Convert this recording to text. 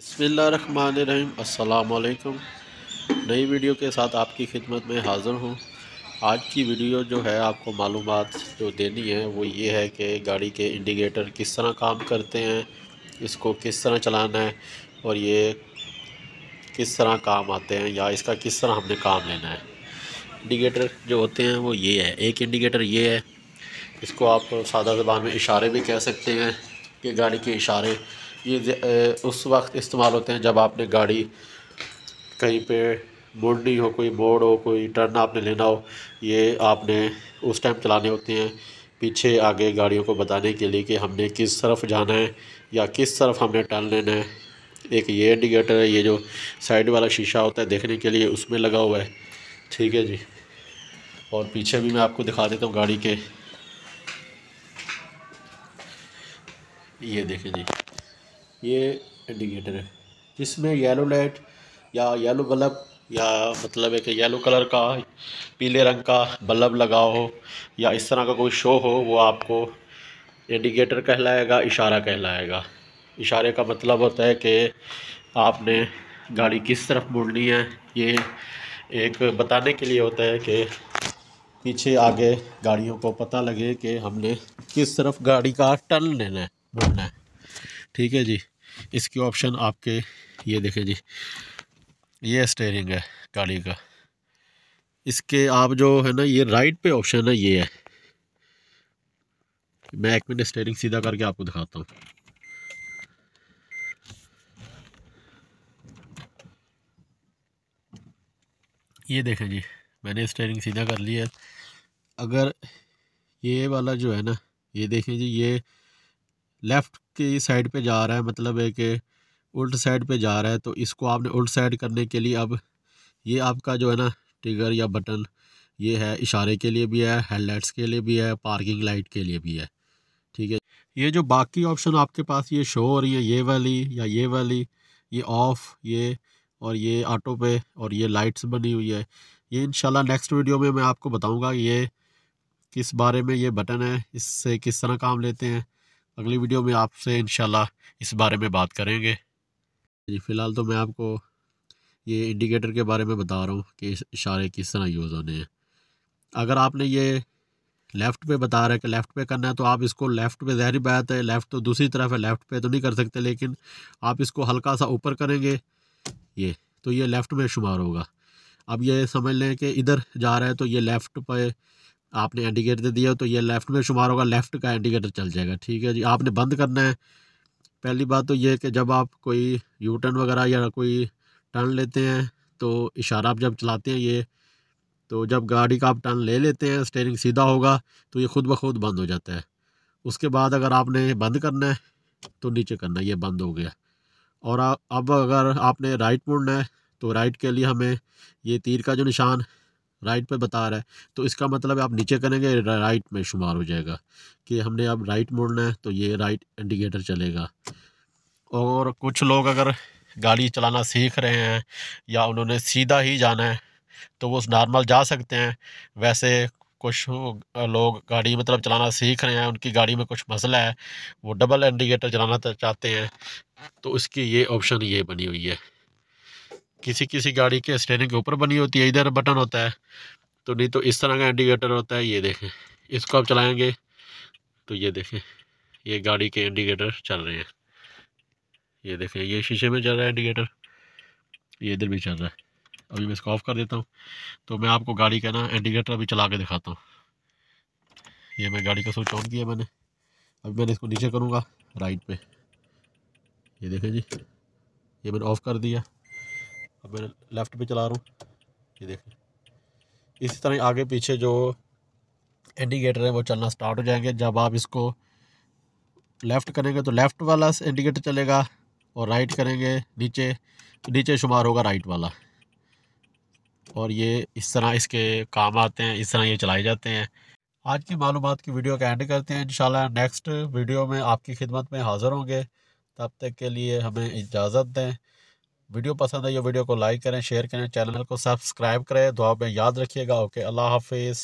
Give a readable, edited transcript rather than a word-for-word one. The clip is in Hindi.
बिस्मिल्लाहिर्रहमानिर्रहीम। अस्सलाम वालेकुम। नई वीडियो के साथ आपकी खिदमत में हाज़िर हूँ। आज की वीडियो जो है आपको मालूमात जो देनी है वो ये है कि गाड़ी के इंडिकेटर किस तरह काम करते हैं, इसको किस तरह चलाना है और ये किस तरह काम आते हैं या इसका किस तरह हमने काम लेना है। इंडिकेटर जो होते हैं वो ये है, एक इंडिकेटर ये है, इसको आप सादा ज़बान में इशारे भी कह सकते हैं कि गाड़ी के इशारे ये उस वक्त इस्तेमाल होते हैं जब आपने गाड़ी कहीं पे मोड़नी हो, कोई मोड़ हो, कोई टर्न आपने लेना हो, ये आपने उस टाइम चलाने होते हैं पीछे आगे गाड़ियों को बताने के लिए कि हमने किस तरफ जाना है या किस तरफ हमने टर्न लेना है। एक ये इंडिकेटर है, ये जो साइड वाला शीशा होता है देखने के लिए उसमें लगा हुआ है। ठीक है जी। और पीछे भी मैं आपको दिखा देता हूँ गाड़ी के, ये देखें जी, ये इंडिकेटर है जिसमें येलो लाइट या येलो बल्ब या मतलब है कि येलो कलर का पीले रंग का बल्ब लगा हो या इस तरह का कोई शो हो, वो आपको इंडिकेटर कहलाएगा, इशारा कहलाएगा। इशारे का मतलब होता है कि आपने गाड़ी किस तरफ मुड़नी है, ये एक बताने के लिए होता है कि पीछे आगे गाड़ियों को पता लगे कि हमने किस तरफ गाड़ी का टर्न लेना है, मुड़ना है। ठीक है जी। इसकी ऑप्शन आपके ये देखें जी, ये स्टीयरिंग है गाड़ी का, इसके आप जो है ना ये राइट पे ऑप्शन है ये है। मैं एक मिनट स्टीयरिंग सीधा करके आपको दिखाता हूँ। ये देखें जी, मैंने स्टीयरिंग सीधा कर लिया। अगर ये वाला जो है ना, ये देखें जी, ये लेफ़्ट की साइड पे जा रहा है, मतलब है कि उल्ट साइड पे जा रहा है, तो इसको आपने उल्ट साइड करने के लिए अब ये आपका जो है ना ट्रिगर या बटन, ये है इशारे के लिए भी है, हेडलाइट्स के लिए भी है, पार्किंग लाइट के लिए भी है। ठीक है। ये जो बाकी ऑप्शन आपके पास ये शो हो रही है, ये वाली या ये वाली, ये ऑफ़, ये और ये ऑटो पे और ये लाइट्स बनी हुई है, ये इंशाल्लाह नेक्स्ट वीडियो में मैं आपको बताऊंगा ये किस बारे में ये बटन है, इससे किस तरह काम लेते हैं। अगली वीडियो में आपसे इंशाल्लाह इस बारे में बात करेंगे जी। फ़िलहाल तो मैं आपको ये इंडिकेटर के बारे में बता रहा हूँ कि इशारे किस तरह यूज़ होने हैं। अगर आपने ये लेफ़्ट पे बता रहा है कि लेफ़्ट पे करना है, तो आप इसको लेफ़्ट पे, ज़ाहिर बात है लेफ़्ट तो दूसरी तरफ है, लेफ़्ट पे तो नहीं कर सकते, लेकिन आप इसको हल्का सा ऊपर करेंगे ये, तो ये लेफ़्ट में शुमार होगा। अब ये समझ लें कि इधर जा रहा है तो ये लेफ़्ट पे आपने इंडिकेटर दे दिया तो ये लेफ़्ट में शुमार होगा, लेफ़्ट का इंडिकेटर चल जाएगा। ठीक है जी। आपने बंद करना है, पहली बात तो ये है कि जब आप कोई यू टर्न वगैरह या कोई टर्न लेते हैं तो इशारा आप जब चलाते हैं ये, तो जब गाड़ी का आप टर्न ले लेते हैं स्टीयरिंग सीधा होगा तो ये खुद ब खुद बंद हो जाता है। उसके बाद अगर आपने बंद करना है तो नीचे करना है, ये बंद हो गया। और अब अगर आपने राइट मुड़ना है तो राइट के लिए हमें ये तीर का जो निशान राइट पे बता रहा है, तो इसका मतलब है आप नीचे करेंगे राइट में शुमार हो जाएगा कि हमने अब राइट मुड़ना है, तो ये राइट इंडिकेटर चलेगा। और कुछ लोग अगर गाड़ी चलाना सीख रहे हैं या उन्होंने सीधा ही जाना है तो वो नॉर्मल जा सकते हैं। वैसे कुछ लोग गाड़ी मतलब चलाना सीख रहे हैं, उनकी गाड़ी में कुछ मसला है, वो डबल इंडिकेटर चलाना चाहते हैं, तो इसकी ये ऑप्शन ये बनी हुई है। किसी किसी गाड़ी के स्टीयरिंग के ऊपर बनी होती है, इधर बटन होता है, तो नहीं तो इस तरह का इंडिकेटर होता है। ये देखें, इसको आप चलाएंगे तो ये देखें, ये गाड़ी के इंडिकेटर चल रहे हैं। ये देखें, ये शीशे में चल रहा है इंडिकेटर, ये इधर भी चल रहा है। अभी मैं इसको ऑफ़ कर देता हूँ तो मैं आपको गाड़ी का ना इंडिकेटर अभी चला के दिखाता हूँ। ये मैं गाड़ी का स्विच ऑन किया मैंने, अभी मैंने इसको नीचे करूँगा राइट पे, ये देखें जी, ये मैंने ऑफ़ कर दिया। अब मैं लेफ़्ट पे चला रहा हूँ, ये देखें। इसी तरह आगे पीछे जो इंडिकेटर है वो चलना स्टार्ट हो जाएंगे। जब आप इसको लेफ़्ट करेंगे तो लेफ़्ट वाला इंडिकेटर चलेगा और राइट करेंगे नीचे तो नीचे शुमार होगा राइट वाला। और ये इस तरह इसके काम आते हैं, इस तरह ये चलाए जाते हैं। आज की मालूमात की वीडियो का एंड करते हैं। इंशाल्लाह नेक्स्ट वीडियो में आपकी खिदमत में हाज़िर होंगे। तब तक के लिए हमें इजाज़त दें। वीडियो पसंद है, ये वीडियो को लाइक करें, शेयर करें, चैनल को सब्सक्राइब करें। दुआ में याद रखिएगा। ओके, अल्लाह हाफिज़।